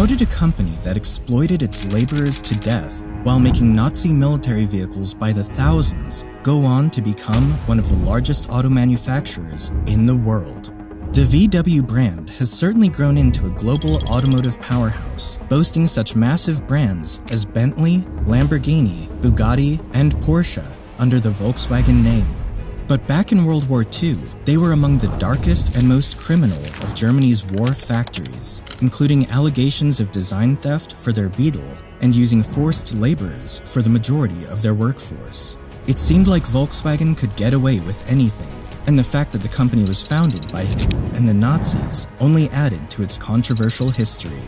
How did a company that exploited its laborers to death while making Nazi military vehicles by the thousands go on to become one of the largest auto manufacturers in the world? The VW brand has certainly grown into a global automotive powerhouse, boasting such massive brands as Bentley, Lamborghini, Bugatti, and Porsche under the Volkswagen name. But back in World War II, they were among the darkest and most criminal of Germany's war factories, including allegations of design theft for their Beetle and using forced laborers for the majority of their workforce. It seemed like Volkswagen could get away with anything, and the fact that the company was founded by and the Nazis only added to its controversial history.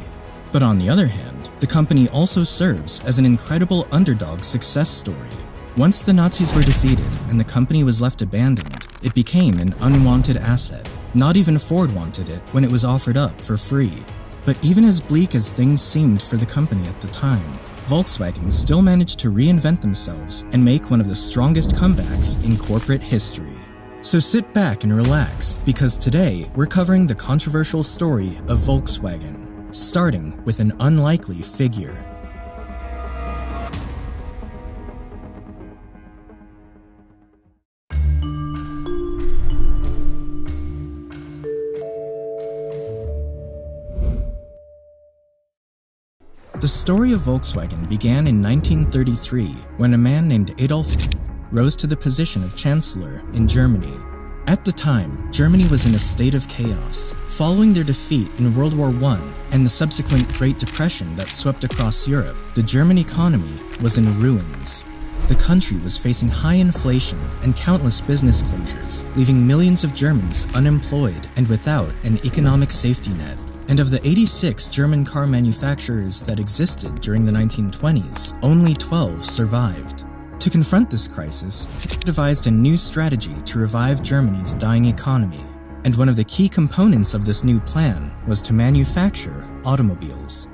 But on the other hand, the company also serves as an incredible underdog success story. Once the Nazis were defeated and the company was left abandoned, it became an unwanted asset. Not even Ford wanted it when it was offered up for free. But even as bleak as things seemed for the company at the time, Volkswagen still managed to reinvent themselves and make one of the strongest comebacks in corporate history. So sit back and relax, because today we're covering the controversial story of Volkswagen, starting with an unlikely figure. The story of Volkswagen began in 1933 when a man named Adolf rose to the position of Chancellor in Germany. At the time, Germany was in a state of chaos. Following their defeat in World War I and the subsequent Great Depression that swept across Europe, the German economy was in ruins. The country was facing high inflation and countless business closures, leaving millions of Germans unemployed and without an economic safety net. And of the 86 German car manufacturers that existed during the 1920s, only 12 survived. To confront this crisis, he devised a new strategy to revive Germany's dying economy, and one of the key components of this new plan was to manufacture automobiles.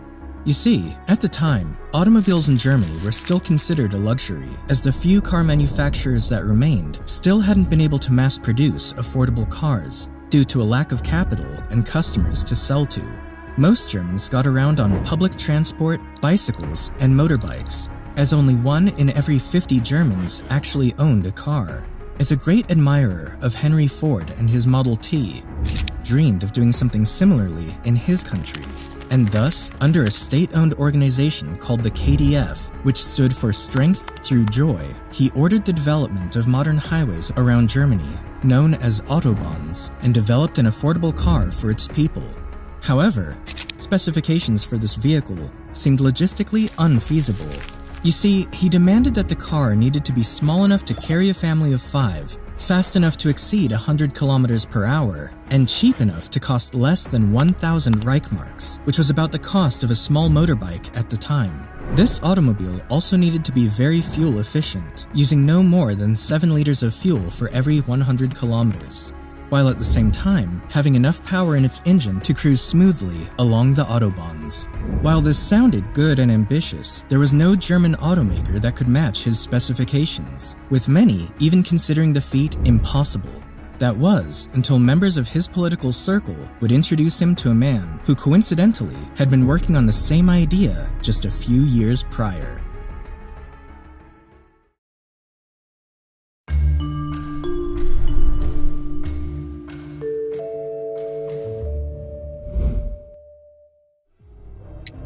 You see, at the time, automobiles in Germany were still considered a luxury, as the few car manufacturers that remained still hadn't been able to mass-produce affordable cars due to a lack of capital and customers to sell to. Most Germans got around on public transport, bicycles, and motorbikes, as only 1 in every 50 Germans actually owned a car. As a great admirer of Henry Ford and his Model T, he dreamed of doing something similarly in his country, and thus, under a state-owned organization called the KDF, which stood for Strength Through Joy, he ordered the development of modern highways around Germany, known as autobahns, and developed an affordable car for its people. However, specifications for this vehicle seemed logistically unfeasible. You see, he demanded that the car needed to be small enough to carry a family of 5, fast enough to exceed 100 kilometers per hour, and cheap enough to cost less than 1,000 Reichmarks, which was about the cost of a small motorbike at the time. This automobile also needed to be very fuel efficient, using no more than 7 liters of fuel for every 100 kilometers, while at the same time having enough power in its engine to cruise smoothly along the autobahns. While this sounded good and ambitious, there was no German automaker that could match his specifications, with many even considering the feat impossible. That was until members of his political circle would introduce him to a man who coincidentally had been working on the same idea just a few years prior.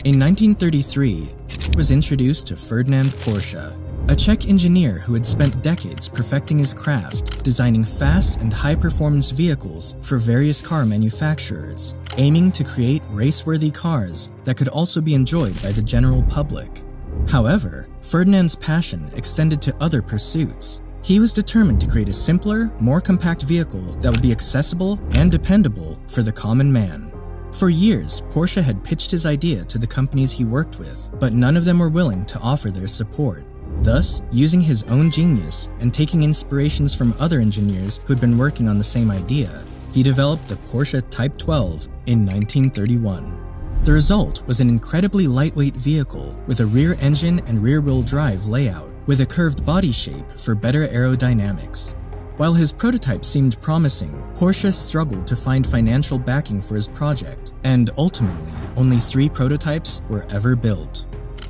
In 1933, he was introduced to Ferdinand Porsche, a Czech engineer who had spent decades perfecting his craft, designing fast and high-performance vehicles for various car manufacturers, aiming to create race-worthy cars that could also be enjoyed by the general public. However, Ferdinand's passion extended to other pursuits. He was determined to create a simpler, more compact vehicle that would be accessible and dependable for the common man. For years, Porsche had pitched his idea to the companies he worked with, but none of them were willing to offer their support. Thus, using his own genius and taking inspirations from other engineers who'd been working on the same idea, he developed the Porsche Type 12 in 1931. The result was an incredibly lightweight vehicle with a rear engine and rear-wheel drive layout, with a curved body shape for better aerodynamics. While his prototype seemed promising, Porsche struggled to find financial backing for his project, and ultimately, only 3 prototypes were ever built.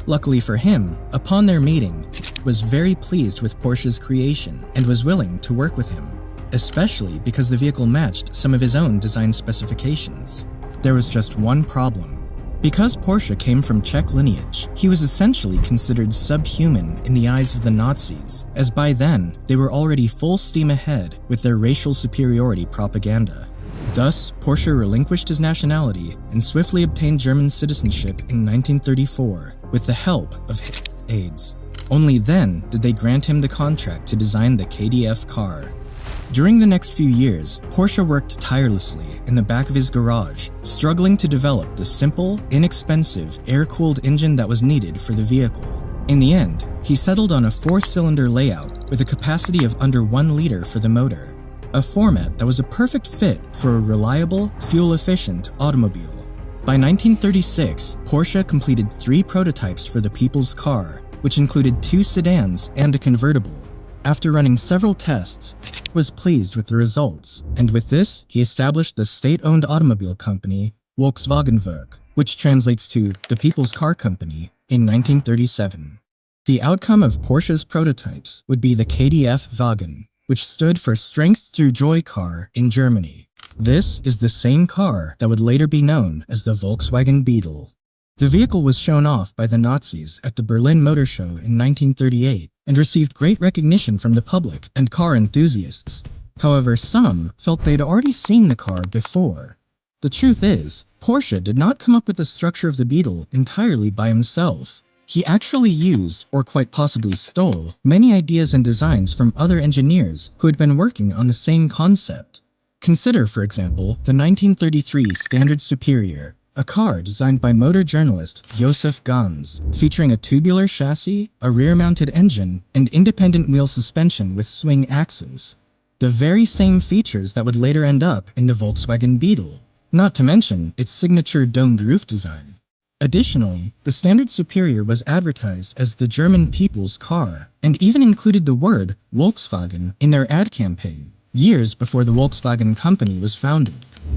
Luckily for him, upon their meeting, he was very pleased with Porsche's creation and was willing to work with him, especially because the vehicle matched some of his own design specifications. There was just one problem. Because Porsche came from Czech lineage, he was essentially considered subhuman in the eyes of the Nazis, as by then, they were already full steam ahead with their racial superiority propaganda. Thus, Porsche relinquished his nationality and swiftly obtained German citizenship in 1934 with the help of aides. Only then did they grant him the contract to design the KDF car. During the next few years, Porsche worked tirelessly in the back of his garage, struggling to develop the simple, inexpensive, air-cooled engine that was needed for the vehicle. In the end, he settled on a 4-cylinder layout with a capacity of under 1 liter for the motor, a format that was a perfect fit for a reliable, fuel-efficient automobile. By 1936, Porsche completed 3 prototypes for the People's Car, which included 2 sedans and a convertible. After running several tests, he was pleased with the results, and with this, he established the state-owned automobile company, Volkswagen Werk, which translates to the People's Car Company, in 1937. The outcome of Porsche's prototypes would be the KDF Wagen, which stood for Strength Through Joy car in Germany. This is the same car that would later be known as the Volkswagen Beetle. The vehicle was shown off by the Nazis at the Berlin Motor Show in 1938 and received great recognition from the public and car enthusiasts. However, some felt they'd already seen the car before. The truth is, Porsche did not come up with the structure of the Beetle entirely by himself. He actually used, or quite possibly stole, many ideas and designs from other engineers who had been working on the same concept. Consider, for example, the 1933 Standard Superior, a car designed by motor journalist Joseph Ganz, featuring a tubular chassis, a rear-mounted engine, and independent wheel suspension with swing axles. The very same features that would later end up in the Volkswagen Beetle, not to mention its signature domed roof design. Additionally, the Standard Superior was advertised as the German people's car, and even included the word Volkswagen in their ad campaign, years before the Volkswagen company was founded.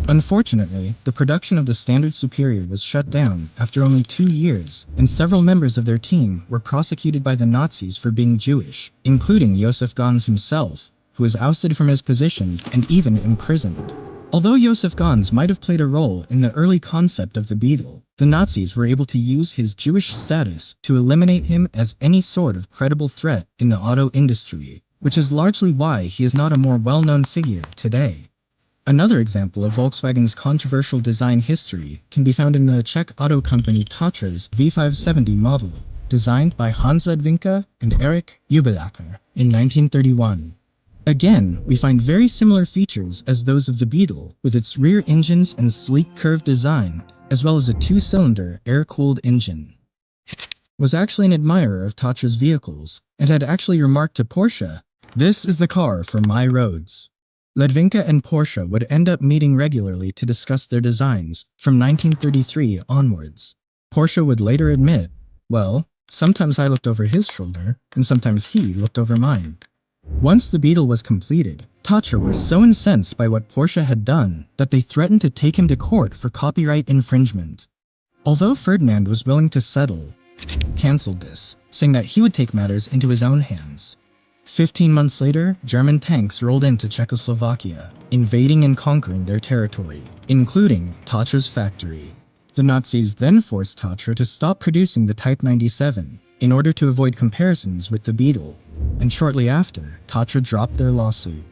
Unfortunately, the production of the Standard Superior was shut down after only 2 years, and several members of their team were prosecuted by the Nazis for being Jewish, including Joseph Ganz himself, who was ousted from his position and even imprisoned. Although Joseph Ganz might have played a role in the early concept of the Beetle, the Nazis were able to use his Jewish status to eliminate him as any sort of credible threat in the auto industry, which is largely why he is not a more well-known figure today. Another example of Volkswagen's controversial design history can be found in the Czech auto company Tatra's V570 model, designed by Hans Ledvinka and Erich Jubelacker in 1931. Again, we find very similar features as those of the Beetle, with its rear engines and sleek curved design, as well as a 2-cylinder air-cooled engine. Was actually an admirer of Tatra's vehicles, and had actually remarked to Porsche, "This is the car for my roads." Ledvinka and Porsche would end up meeting regularly to discuss their designs from 1933 onwards. Porsche would later admit, "Well, sometimes I looked over his shoulder, and sometimes he looked over mine." Once the Beetle was completed, Tatra was so incensed by what Porsche had done that they threatened to take him to court for copyright infringement. Although Ferdinand was willing to settle, he cancelled this, saying that he would take matters into his own hands. 15 months later, German tanks rolled into Czechoslovakia, invading and conquering their territory, including Tatra's factory. The Nazis then forced Tatra to stop producing the Type 97 in order to avoid comparisons with the Beetle, and shortly after, Tatra dropped their lawsuit.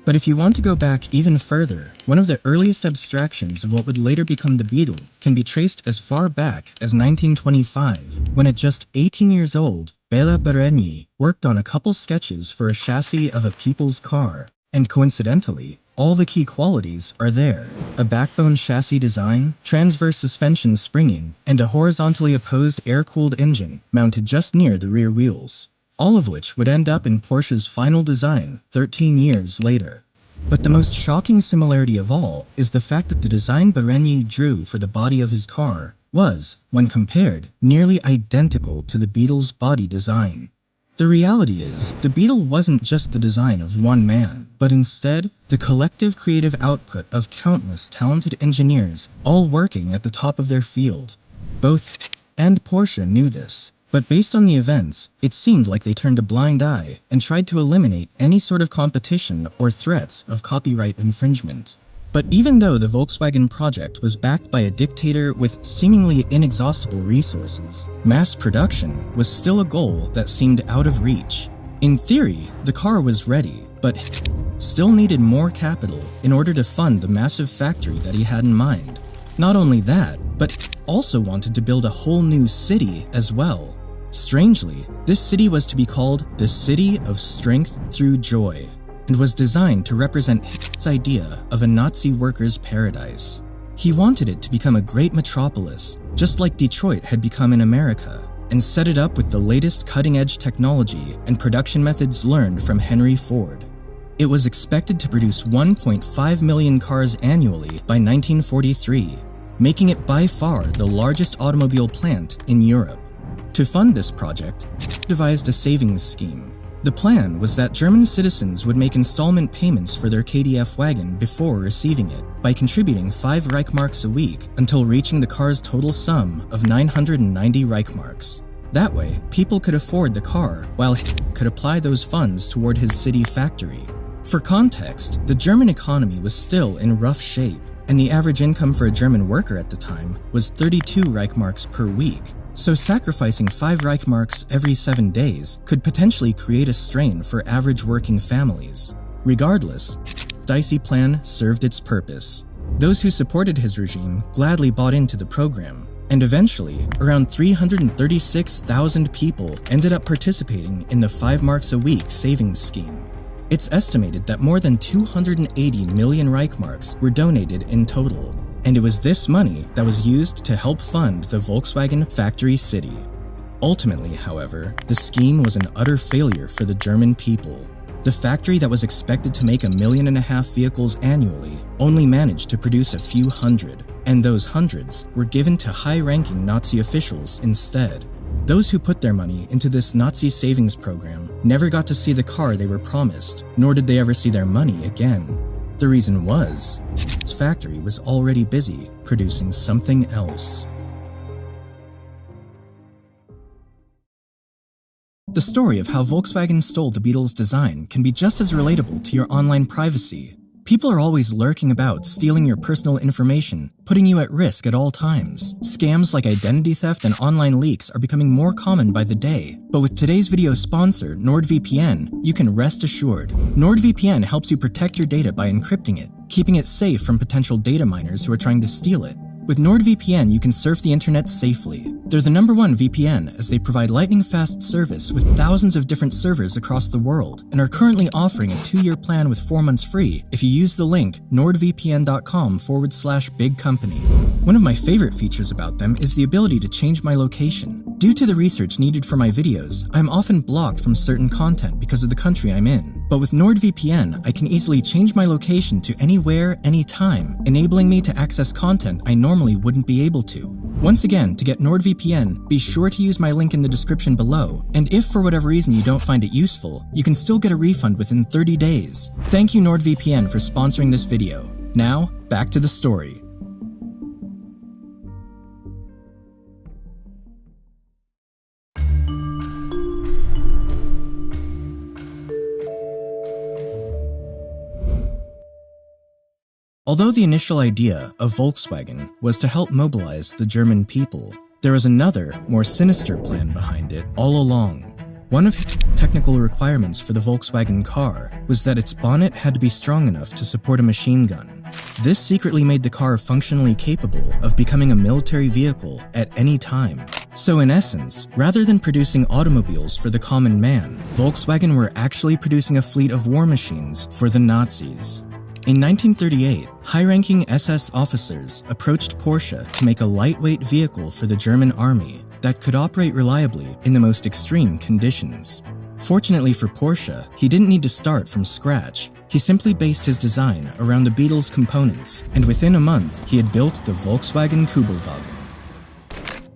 But if you want to go back even further, one of the earliest abstractions of what would later become the Beetle can be traced as far back as 1925, when at just 18 years old, Béla Barényi worked on a couple sketches for a chassis of a people's car, and coincidentally, all the key qualities are there: a backbone chassis design, transverse suspension springing, and a horizontally opposed air-cooled engine mounted just near the rear wheels, all of which would end up in Porsche's final design 13 years later. But the most shocking similarity of all is the fact that the design Barényi drew for the body of his car was, when compared, nearly identical to the Beetle's body design. The reality is, the Beetle wasn't just the design of one man, but instead, the collective creative output of countless talented engineers, all working at the top of their field. Both and Porsche knew this, but based on the events, it seemed like they turned a blind eye and tried to eliminate any sort of competition or threats of copyright infringement. But even though the Volkswagen project was backed by a dictator with seemingly inexhaustible resources, mass production was still a goal that seemed out of reach. In theory, the car was ready, but still needed more capital in order to fund the massive factory that he had in mind. Not only that, but also wanted to build a whole new city as well. Strangely, this city was to be called the City of Strength Through Joy, and was designed to represent his idea of a Nazi worker's paradise. He wanted it to become a great metropolis, just like Detroit had become in America, and set it up with the latest cutting-edge technology and production methods learned from Henry Ford. It was expected to produce 1.5 million cars annually by 1943, making it by far the largest automobile plant in Europe. To fund this project, he devised a savings scheme. The plan was that German citizens would make installment payments for their KDF wagon before receiving it, by contributing 5 Reichmarks a week until reaching the car's total sum of 990 Reichmarks. That way, people could afford the car, while he could apply those funds toward his city factory. For context, the German economy was still in rough shape, and the average income for a German worker at the time was 32 Reichmarks per week. So sacrificing 5 Reichmarks every 7 days could potentially create a strain for average working families. Regardless, his dicey plan served its purpose. Those who supported his regime gladly bought into the program, and eventually, around 336,000 people ended up participating in the 5 marks a week savings scheme. It's estimated that more than 280 million Reichmarks were donated in total, and it was this money that was used to help fund the Volkswagen factory city. Ultimately, however, the scheme was an utter failure for the German people. The factory that was expected to make 1.5 million vehicles annually only managed to produce a few hundred, and those hundreds were given to high-ranking Nazi officials instead. Those who put their money into this Nazi savings program never got to see the car they were promised, nor did they ever see their money again. The reason was, his factory was already busy producing something else. The story of how Volkswagen stole the Beetle's design can be just as relatable to your online privacy. People are always lurking about, stealing your personal information, putting you at risk at all times. Scams like identity theft and online leaks are becoming more common by the day. But with today's video sponsor, NordVPN, you can rest assured. NordVPN helps you protect your data by encrypting it, keeping it safe from potential data miners who are trying to steal it. With NordVPN, you can surf the internet safely. They're the #1 VPN as they provide lightning-fast service with thousands of different servers across the world, and are currently offering a 2-year plan with 4 months free if you use the link nordvpn.com/bigcompany. One of my favorite features about them is the ability to change my location. Due to the research needed for my videos, I'm often blocked from certain content because of the country I'm in. But with NordVPN, I can easily change my location to anywhere, anytime, enabling me to access content I normally wouldn't be able to. Once again, to get NordVPN, be sure to use my link in the description below, and if for whatever reason you don't find it useful, you can still get a refund within 30 days. Thank you NordVPN for sponsoring this video. Now, back to the story. Although the initial idea of Volkswagen was to help mobilize the German people, there was another, more sinister plan behind it all along. One of the technical requirements for the Volkswagen car was that its bonnet had to be strong enough to support a machine gun. This secretly made the car functionally capable of becoming a military vehicle at any time. So in essence, rather than producing automobiles for the common man, Volkswagen were actually producing a fleet of war machines for the Nazis. In 1938, high-ranking SS officers approached Porsche to make a lightweight vehicle for the German army that could operate reliably in the most extreme conditions. Fortunately for Porsche, he didn't need to start from scratch. He simply based his design around the Beetle's components, and within a month, he had built the Volkswagen Kübelwagen.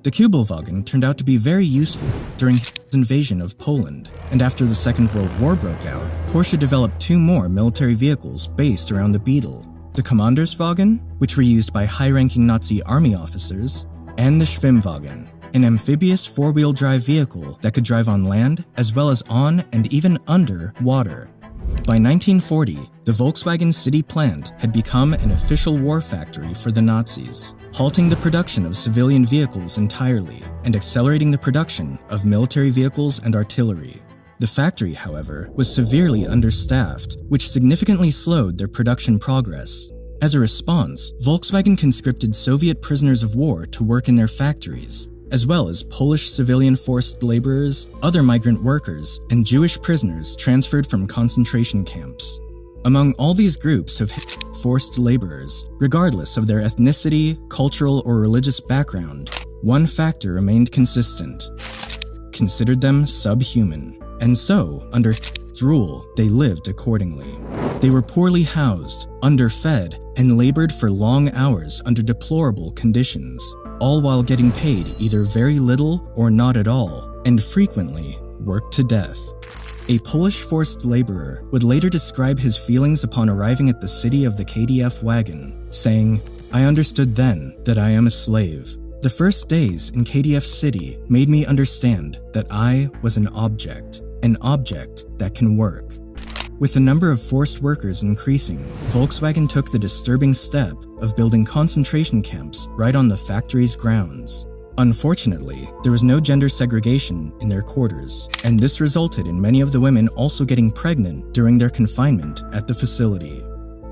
The Kubelwagen turned out to be very useful during Hitler's invasion of Poland, and after the Second World War broke out, Porsche developed two more military vehicles based around the Beetle: the Kommanderswagen, which were used by high-ranking Nazi army officers, and the Schwimmwagen, an amphibious four-wheel drive vehicle that could drive on land as well as on and even under water. By 1940, the Volkswagen city plant had become an official war factory for the Nazis, halting the production of civilian vehicles entirely and accelerating the production of military vehicles and artillery. The factory, however, was severely understaffed, which significantly slowed their production progress. As a response, Volkswagen conscripted Soviet prisoners of war to work in their factories, as well as Polish civilian forced laborers, other migrant workers, and Jewish prisoners transferred from concentration camps. Among all these groups of forced laborers, regardless of their ethnicity, cultural, or religious background, one factor remained consistent: considered them subhuman. And so, under rule, they lived accordingly. They were poorly housed, underfed, and labored for long hours under deplorable conditions, all while getting paid either very little or not at all, and frequently worked to death. A Polish forced laborer would later describe his feelings upon arriving at the city of the KDF wagon, saying, "I understood then that I am a slave. The first days in KDF City made me understand that I was an object that can work." With the number of forced workers increasing, Volkswagen took the disturbing step of building concentration camps right on the factory's grounds. Unfortunately, there was no gender segregation in their quarters, and this resulted in many of the women also getting pregnant during their confinement at the facility.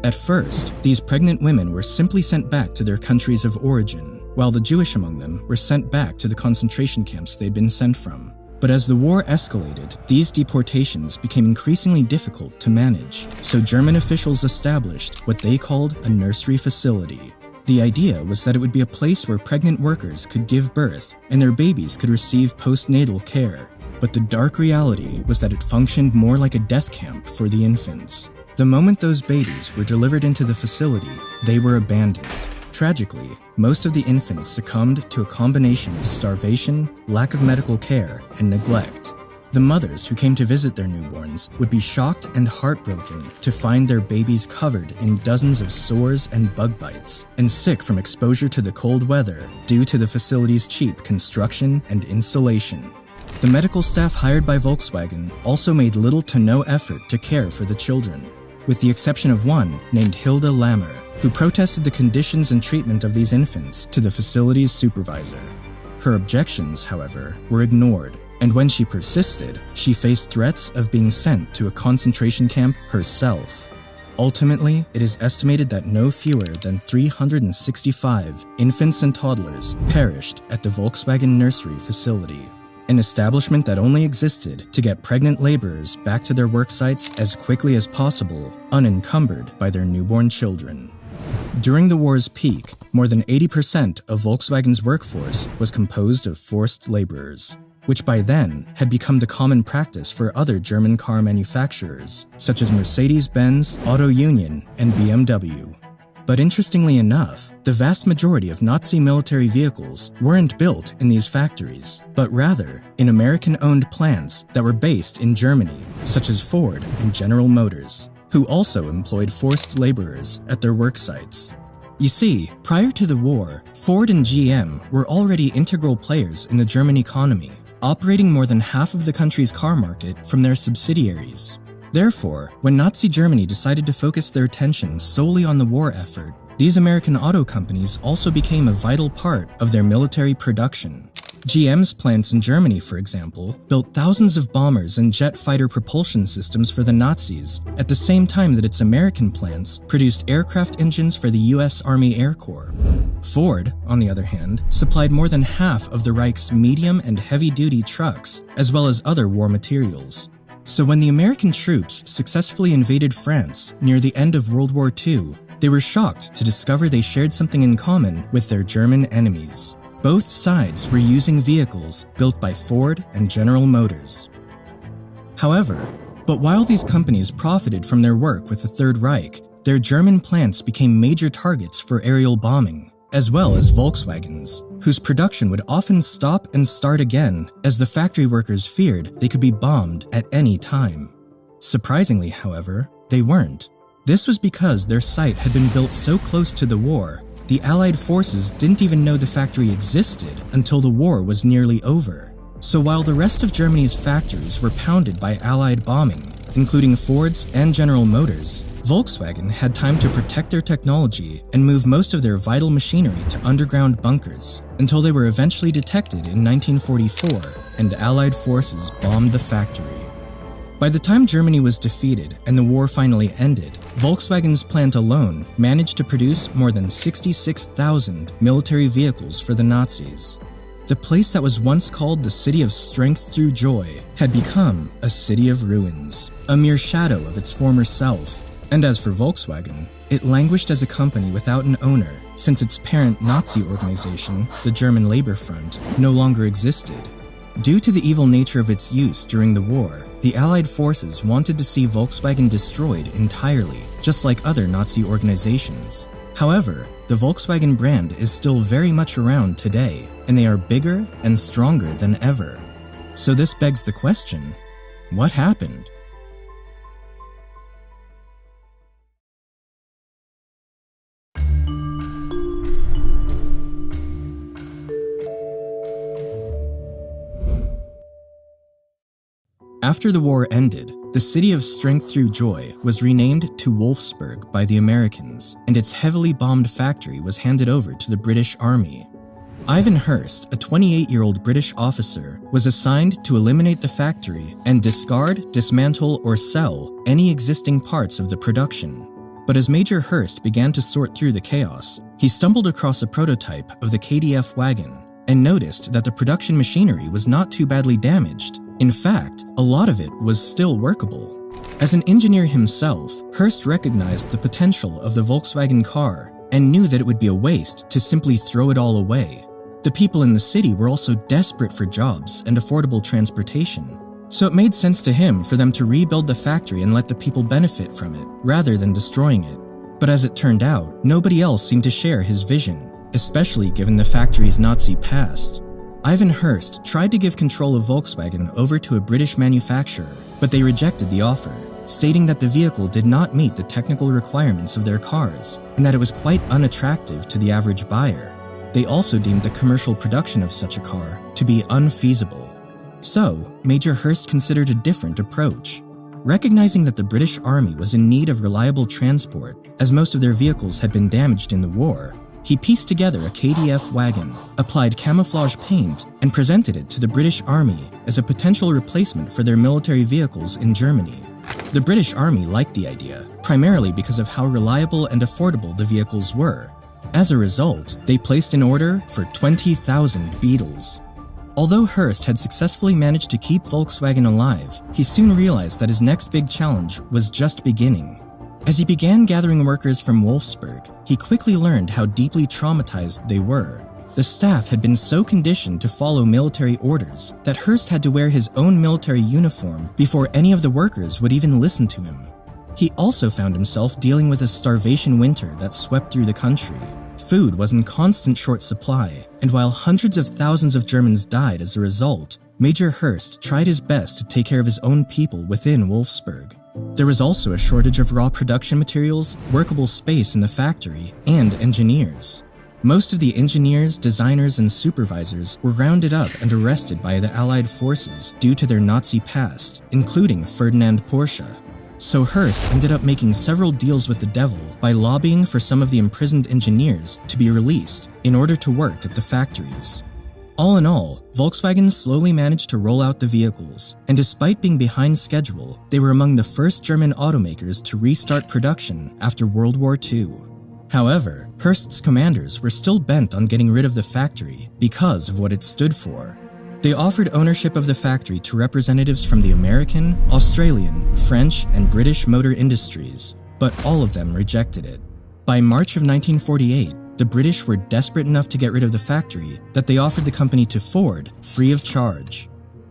At first, these pregnant women were simply sent back to their countries of origin, while the Jewish among them were sent back to the concentration camps they'd been sent from. But as the war escalated, these deportations became increasingly difficult to manage, so German officials established what they called a nursery facility. The idea was that it would be a place where pregnant workers could give birth and their babies could receive postnatal care. But the dark reality was that it functioned more like a death camp for the infants. The moment those babies were delivered into the facility, they were abandoned. Tragically, most of the infants succumbed to a combination of starvation, lack of medical care, and neglect. The mothers who came to visit their newborns would be shocked and heartbroken to find their babies covered in dozens of sores and bug bites, and sick from exposure to the cold weather due to the facility's cheap construction and insulation. The medical staff hired by Volkswagen also made little to no effort to care for the children, with the exception of one named Hilda Lammer, who protested the conditions and treatment of these infants to the facility's supervisor. Her objections, however, were ignored, and when she persisted, she faced threats of being sent to a concentration camp herself. Ultimately, it is estimated that no fewer than 365 infants and toddlers perished at the Volkswagen nursery facility, an establishment that only existed to get pregnant laborers back to their work sites as quickly as possible, unencumbered by their newborn children. During the war's peak, more than 80% of Volkswagen's workforce was composed of forced laborers, which by then had become the common practice for other German car manufacturers, such as Mercedes-Benz, Auto Union, and BMW. But interestingly enough, the vast majority of Nazi military vehicles weren't built in these factories, but rather in American-owned plants that were based in Germany, such as Ford and General Motors, who also employed forced laborers at their work sites. You see, prior to the war, Ford and GM were already integral players in the German economy, operating more than half of the country's car market from their subsidiaries. Therefore, when Nazi Germany decided to focus their attention solely on the war effort, these American auto companies also became a vital part of their military production. GM's plants in Germany, for example, built thousands of bombers and jet fighter propulsion systems for the Nazis, at the same time that its American plants produced aircraft engines for the US Army Air Corps. Ford, on the other hand, supplied more than half of the Reich's medium and heavy-duty trucks, as well as other war materials. So when the American troops successfully invaded France near the end of World War II, they were shocked to discover they shared something in common with their German enemies. Both sides were using vehicles built by Ford and General Motors. However, while these companies profited from their work with the Third Reich, their German plants became major targets for aerial bombing, as well as Volkswagen's, whose production would often stop and start again as the factory workers feared they could be bombed at any time. Surprisingly, however, they weren't. This was because their site had been built so close to the war, the Allied forces didn't even know the factory existed until the war was nearly over. So while the rest of Germany's factories were pounded by Allied bombing, including Ford's and General Motors, Volkswagen had time to protect their technology and move most of their vital machinery to underground bunkers until they were eventually detected in 1944 and Allied forces bombed the factory. By the time Germany was defeated and the war finally ended, Volkswagen's plant alone managed to produce more than 66,000 military vehicles for the Nazis. The place that was once called the City of Strength Through Joy had become a city of ruins, a mere shadow of its former self. And as for Volkswagen, it languished as a company without an owner since its parent Nazi organization, the German Labor Front, no longer existed. Due to the evil nature of its use during the war, the Allied forces wanted to see Volkswagen destroyed entirely, just like other Nazi organizations. However, the Volkswagen brand is still very much around today, and they are bigger and stronger than ever. So this begs the question, what happened? After the war ended, the City of Strength Through Joy was renamed to Wolfsburg by the Americans, and its heavily bombed factory was handed over to the British Army. Ivan Hurst, a 28-year-old British officer, was assigned to eliminate the factory and discard, dismantle, or sell any existing parts of the production. But as Major Hurst began to sort through the chaos, he stumbled across a prototype of the KDF wagon and noticed that the production machinery was not too badly damaged. In fact, a lot of it was still workable. As an engineer himself, Hurst recognized the potential of the Volkswagen car and knew that it would be a waste to simply throw it all away. The people in the city were also desperate for jobs and affordable transportation, so it made sense to him for them to rebuild the factory and let the people benefit from it, rather than destroying it. But as it turned out, nobody else seemed to share his vision, especially given the factory's Nazi past. Ivan Hurst tried to give control of Volkswagen over to a British manufacturer, but they rejected the offer, stating that the vehicle did not meet the technical requirements of their cars and that it was quite unattractive to the average buyer. They also deemed the commercial production of such a car to be unfeasible. So, Major Hurst considered a different approach. Recognizing that the British Army was in need of reliable transport, as most of their vehicles had been damaged in the war, he pieced together a KDF wagon, applied camouflage paint, and presented it to the British Army as a potential replacement for their military vehicles in Germany. The British Army liked the idea, primarily because of how reliable and affordable the vehicles were. As a result, they placed an order for 20,000 Beetles. Although Hurst had successfully managed to keep Volkswagen alive, he soon realized that his next big challenge was just beginning. As he began gathering workers from Wolfsburg, he quickly learned how deeply traumatized they were. The staff had been so conditioned to follow military orders that Hurst had to wear his own military uniform before any of the workers would even listen to him. He also found himself dealing with a starvation winter that swept through the country. Food was in constant short supply, and while hundreds of thousands of Germans died as a result, Major Hurst tried his best to take care of his own people within Wolfsburg. There was also a shortage of raw production materials, workable space in the factory, and engineers. Most of the engineers, designers, and supervisors were rounded up and arrested by the Allied forces due to their Nazi past, including Ferdinand Porsche. So Hurst ended up making several deals with the devil by lobbying for some of the imprisoned engineers to be released in order to work at the factories. All in all, Volkswagen slowly managed to roll out the vehicles, and despite being behind schedule, they were among the first German automakers to restart production after World War II. However, Hurst's commanders were still bent on getting rid of the factory because of what it stood for. They offered ownership of the factory to representatives from the American, Australian, French, and British motor industries, but all of them rejected it. By March of 1948, the British were desperate enough to get rid of the factory that they offered the company to Ford free of charge.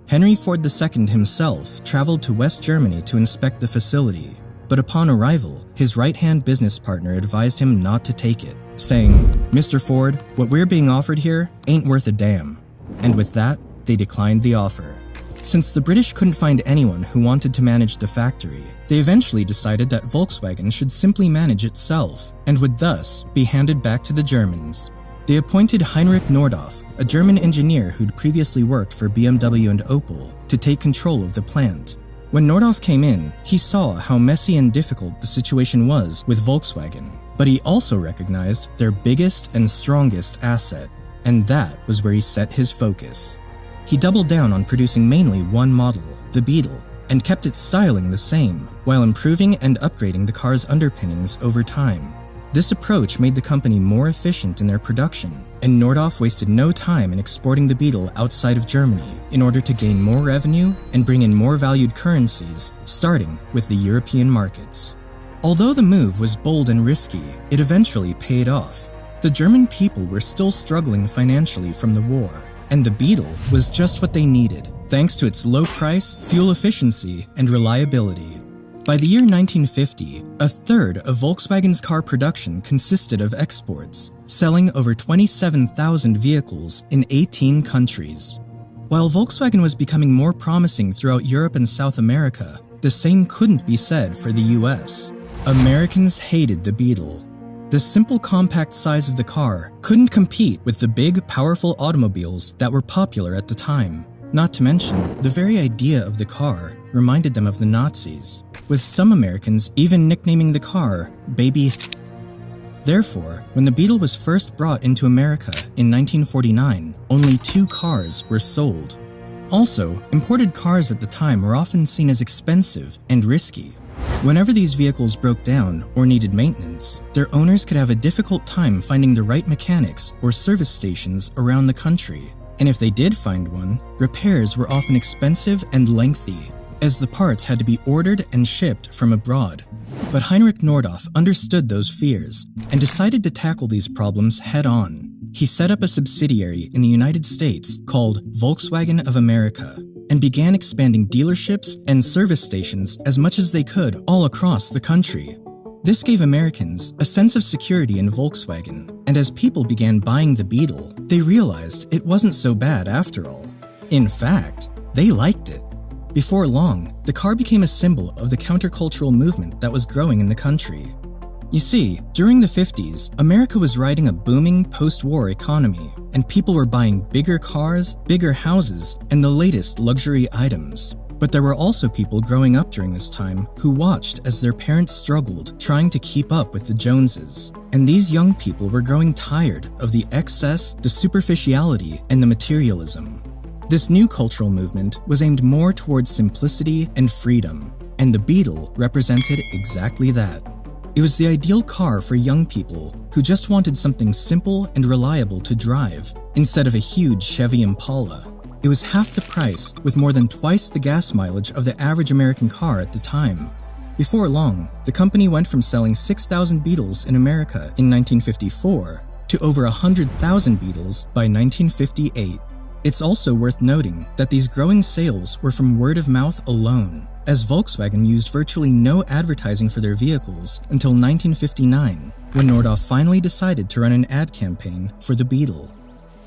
Henry Ford II himself traveled to West Germany to inspect the facility, but upon arrival, his right-hand business partner advised him not to take it, saying, "Mr. Ford, what we're being offered here ain't worth a damn." And with that, they declined the offer. Since the British couldn't find anyone who wanted to manage the factory, they eventually decided that Volkswagen should simply manage itself, and would thus be handed back to the Germans. They appointed Heinrich Nordhoff, a German engineer who'd previously worked for BMW and Opel, to take control of the plant. When Nordhoff came in, he saw how messy and difficult the situation was with Volkswagen, but he also recognized their biggest and strongest asset, and that was where he set his focus. He doubled down on producing mainly one model, the Beetle, and kept its styling the same, while improving and upgrading the car's underpinnings over time. This approach made the company more efficient in their production, and Nordhoff wasted no time in exporting the Beetle outside of Germany in order to gain more revenue and bring in more valued currencies, starting with the European markets. Although the move was bold and risky, it eventually paid off. The German people were still struggling financially from the war, and the Beetle was just what they needed, thanks to its low price, fuel efficiency, and reliability. By the year 1950, a third of Volkswagen's car production consisted of exports, selling over 27,000 vehicles in 18 countries. While Volkswagen was becoming more promising throughout Europe and South America, the same couldn't be said for the US. Americans hated the Beetle. The simple compact size of the car couldn't compete with the big, powerful automobiles that were popular at the time. Not to mention, the very idea of the car reminded them of the Nazis, with some Americans even nicknaming the car Baby. Therefore, when the Beetle was first brought into America in 1949, only 2 cars were sold. Also, imported cars at the time were often seen as expensive and risky. Whenever these vehicles broke down or needed maintenance, their owners could have a difficult time finding the right mechanics or service stations around the country. And if they did find one, repairs were often expensive and lengthy, as the parts had to be ordered and shipped from abroad. But Heinrich Nordhoff understood those fears and decided to tackle these problems head-on. He set up a subsidiary in the United States called Volkswagen of America and began expanding dealerships and service stations as much as they could all across the country. This gave Americans a sense of security in Volkswagen, and as people began buying the Beetle, they realized it wasn't so bad after all. In fact, they liked it. Before long, the car became a symbol of the countercultural movement that was growing in the country. You see, during the 50s, America was riding a booming post-war economy, and people were buying bigger cars, bigger houses, and the latest luxury items. But there were also people growing up during this time who watched as their parents struggled trying to keep up with the Joneses. And these young people were growing tired of the excess, the superficiality, and the materialism. This new cultural movement was aimed more towards simplicity and freedom, and the Beetle represented exactly that. It was the ideal car for young people who just wanted something simple and reliable to drive, instead of a huge Chevy Impala. It was half the price, with more than twice the gas mileage of the average American car at the time. Before long, the company went from selling 6,000 Beetles in America in 1954 to over 100,000 Beetles by 1958. It's also worth noting that these growing sales were from word of mouth alone, as Volkswagen used virtually no advertising for their vehicles until 1959, when Nordhoff finally decided to run an ad campaign for the Beetle.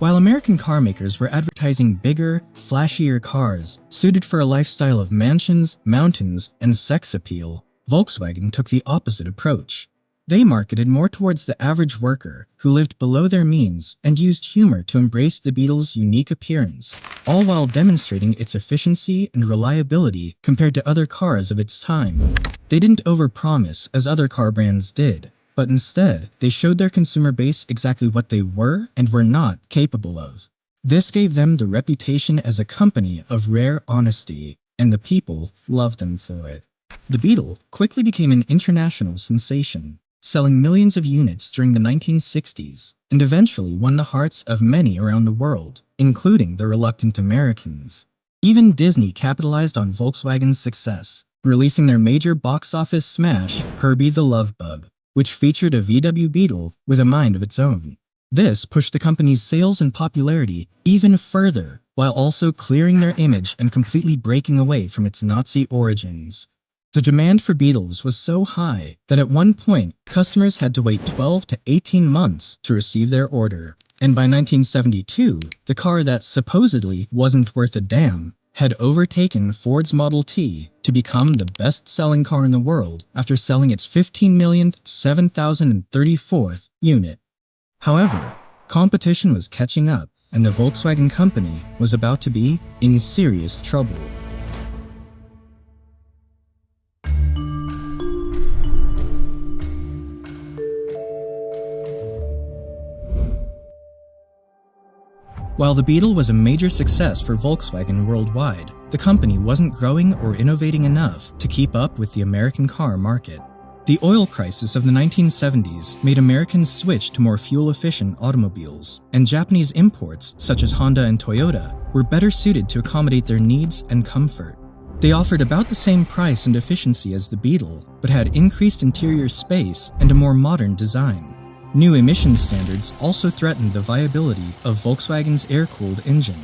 While American car makers were advertising bigger, flashier cars suited for a lifestyle of mansions, mountains, and sex appeal, Volkswagen took the opposite approach. They marketed more towards the average worker who lived below their means and used humor to embrace the Beetle's unique appearance, all while demonstrating its efficiency and reliability compared to other cars of its time. They didn't overpromise as other car brands did, but instead, they showed their consumer base exactly what they were and were not capable of. This gave them the reputation as a company of rare honesty, and the people loved them for it. The Beetle quickly became an international sensation, selling millions of units during the 1960s, and eventually won the hearts of many around the world, including the reluctant Americans. Even Disney capitalized on Volkswagen's success, releasing their major box office smash, Herbie the Love Bug, which featured a VW Beetle with a mind of its own. This pushed the company's sales and popularity even further, while also clearing their image and completely breaking away from its Nazi origins. The demand for Beetles was so high that at one point, customers had to wait 12 to 18 months to receive their order. And by 1972, the car that supposedly wasn't worth a damn had overtaken Ford's Model T to become the best-selling car in the world after selling its 15,007,034th unit. However, competition was catching up, and the Volkswagen company was about to be in serious trouble. While the Beetle was a major success for Volkswagen worldwide, the company wasn't growing or innovating enough to keep up with the American car market. The oil crisis of the 1970s made Americans switch to more fuel-efficient automobiles, and Japanese imports, such as Honda and Toyota, were better suited to accommodate their needs and comfort. They offered about the same price and efficiency as the Beetle, but had increased interior space and a more modern design. New emissions standards also threatened the viability of Volkswagen's air-cooled engine.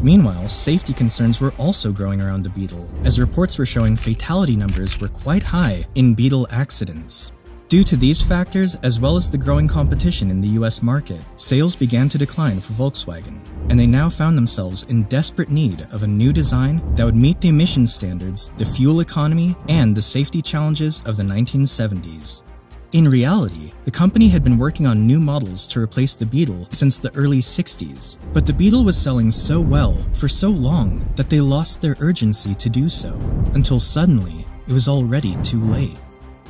Meanwhile, safety concerns were also growing around the Beetle, as reports were showing fatality numbers were quite high in Beetle accidents. Due to these factors, as well as the growing competition in the US market, sales began to decline for Volkswagen, and they now found themselves in desperate need of a new design that would meet the emissions standards, the fuel economy, and the safety challenges of the 1970s. In reality, the company had been working on new models to replace the Beetle since the early 60s, but the Beetle was selling so well for so long that they lost their urgency to do so, until suddenly it was already too late.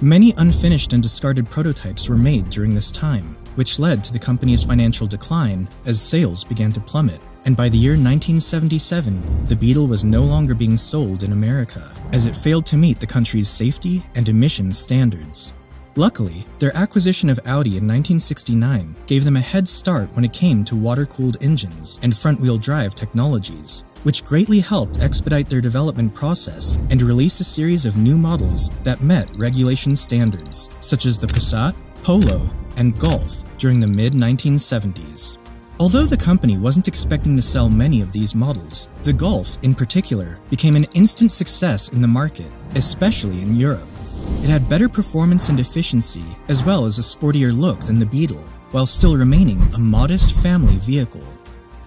Many unfinished and discarded prototypes were made during this time, which led to the company's financial decline as sales began to plummet, and by the year 1977, the Beetle was no longer being sold in America, as it failed to meet the country's safety and emissions standards. Luckily, their acquisition of Audi in 1969 gave them a head start when it came to water-cooled engines and front-wheel drive technologies, which greatly helped expedite their development process and release a series of new models that met regulation standards, such as the Passat, Polo, and Golf during the mid-1970s. Although the company wasn't expecting to sell many of these models, the Golf, in particular, became an instant success in the market, especially in Europe. It had better performance and efficiency, as well as a sportier look than the Beetle, while still remaining a modest family vehicle.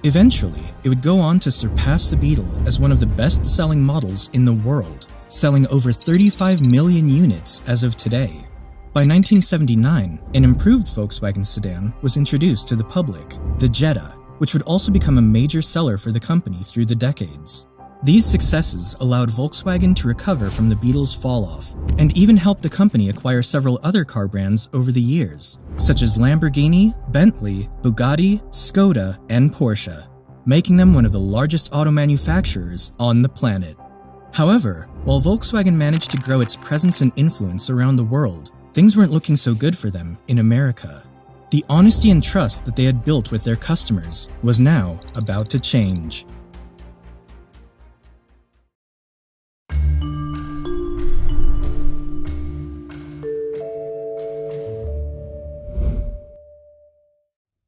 Eventually, it would go on to surpass the Beetle as one of the best-selling models in the world, selling over 35 million units as of today. By 1979, an improved Volkswagen sedan was introduced to the public, the Jetta, which would also become a major seller for the company through the decades. These successes allowed Volkswagen to recover from the Beetle's fall-off, and even helped the company acquire several other car brands over the years, such as Lamborghini, Bentley, Bugatti, Skoda, and Porsche, making them one of the largest auto manufacturers on the planet. However, while Volkswagen managed to grow its presence and influence around the world, things weren't looking so good for them in America. The honesty and trust that they had built with their customers was now about to change.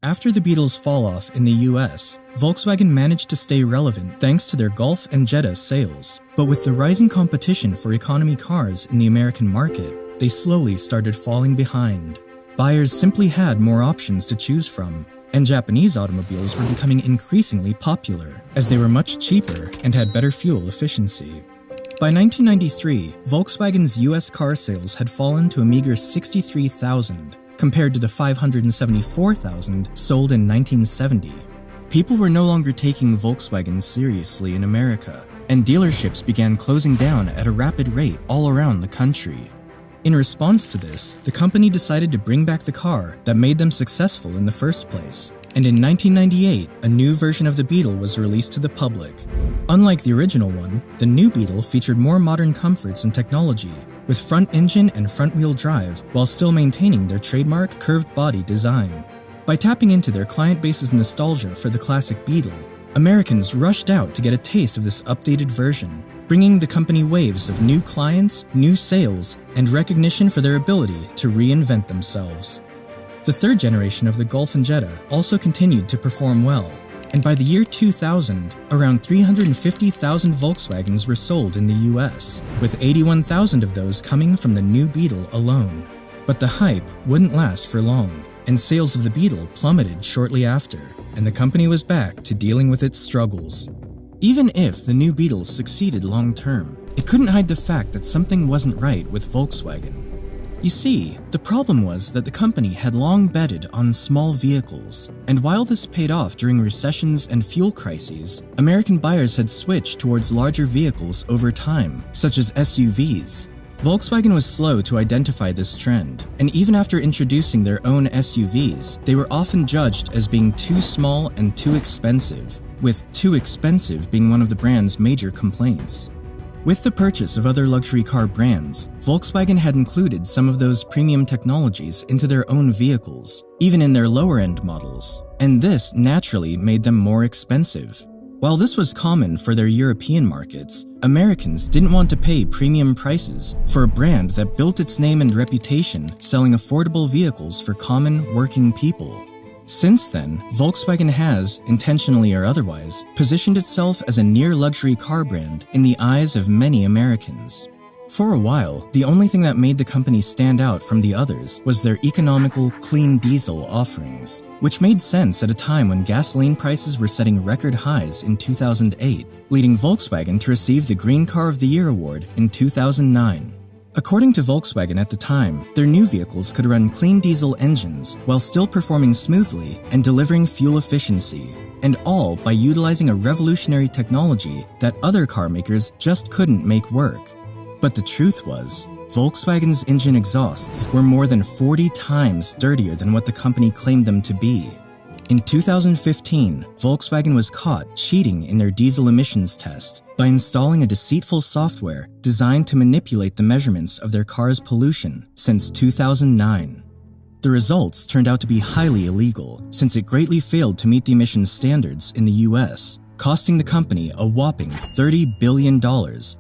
After the Beetle's fall-off in the US, Volkswagen managed to stay relevant thanks to their Golf and Jetta sales. But with the rising competition for economy cars in the American market, they slowly started falling behind. Buyers simply had more options to choose from, and Japanese automobiles were becoming increasingly popular, as they were much cheaper and had better fuel efficiency. By 1993, Volkswagen's US car sales had fallen to a meager 63,000, compared to the 574,000 sold in 1970. People were no longer taking Volkswagen seriously in America, and dealerships began closing down at a rapid rate all around the country. In response to this, the company decided to bring back the car that made them successful in the first place, and in 1998, a new version of the Beetle was released to the public. Unlike the original one, the new Beetle featured more modern comforts and technology, with front engine and front-wheel drive while still maintaining their trademark curved body design. By tapping into their client base's nostalgia for the classic Beetle, Americans rushed out to get a taste of this updated version, bringing the company waves of new clients, new sales, and recognition for their ability to reinvent themselves. The third generation of the Golf and Jetta also continued to perform well, and by the year 2000, around 350,000 Volkswagens were sold in the US, with 81,000 of those coming from the new Beetle alone. But the hype wouldn't last for long, and sales of the Beetle plummeted shortly after, and the company was back to dealing with its struggles. Even if the new Beetle succeeded long-term, it couldn't hide the fact that something wasn't right with Volkswagen. You see, the problem was that the company had long betted on small vehicles, and while this paid off during recessions and fuel crises, American buyers had switched towards larger vehicles over time, such as SUVs. Volkswagen was slow to identify this trend, and even after introducing their own SUVs, they were often judged as being too small and too expensive, with too expensive being one of the brand's major complaints. With the purchase of other luxury car brands, Volkswagen had included some of those premium technologies into their own vehicles, even in their lower-end models, and this naturally made them more expensive. While this was common for their European markets, Americans didn't want to pay premium prices for a brand that built its name and reputation selling affordable vehicles for common, working people. Since then, Volkswagen has, intentionally or otherwise, positioned itself as a near-luxury car brand in the eyes of many Americans. For a while, the only thing that made the company stand out from the others was their economical, clean diesel offerings, which made sense at a time when gasoline prices were setting record highs in 2008, leading Volkswagen to receive the Green Car of the Year award in 2009. According to Volkswagen at the time, their new vehicles could run clean diesel engines while still performing smoothly and delivering fuel efficiency, and all by utilizing a revolutionary technology that other car makers just couldn't make work. But the truth was, Volkswagen's engine exhausts were more than 40 times dirtier than what the company claimed them to be. In 2015, Volkswagen was caught cheating in their diesel emissions test by installing a deceitful software designed to manipulate the measurements of their car's pollution since 2009. The results turned out to be highly illegal, since it greatly failed to meet the emissions standards in the US, costing the company a whopping $30 billion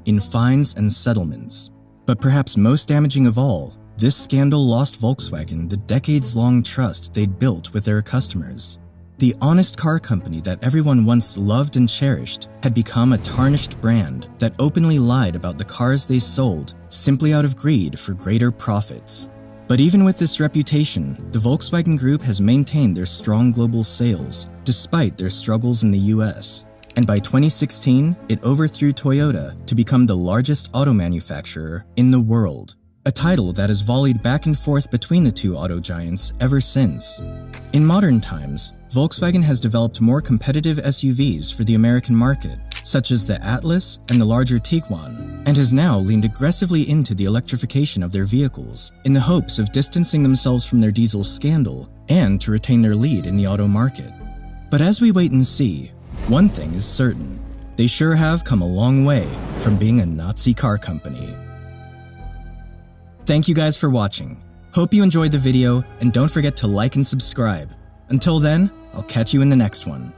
in fines and settlements. But perhaps most damaging of all, this scandal lost Volkswagen the decades-long trust they'd built with their customers. The honest car company that everyone once loved and cherished had become a tarnished brand that openly lied about the cars they sold simply out of greed for greater profits. But even with this reputation, the Volkswagen Group has maintained their strong global sales despite their struggles in the US. And by 2016, it overthrew Toyota to become the largest auto manufacturer in the world, a title that has volleyed back and forth between the two auto giants ever since. In modern times, Volkswagen has developed more competitive SUVs for the American market, such as the Atlas and the larger Tiguan, and has now leaned aggressively into the electrification of their vehicles in the hopes of distancing themselves from their diesel scandal and to retain their lead in the auto market. But as we wait and see, one thing is certain: they sure have come a long way from being a Nazi car company. Thank you guys for watching. Hope you enjoyed the video, and don't forget to like and subscribe. Until then, I'll catch you in the next one.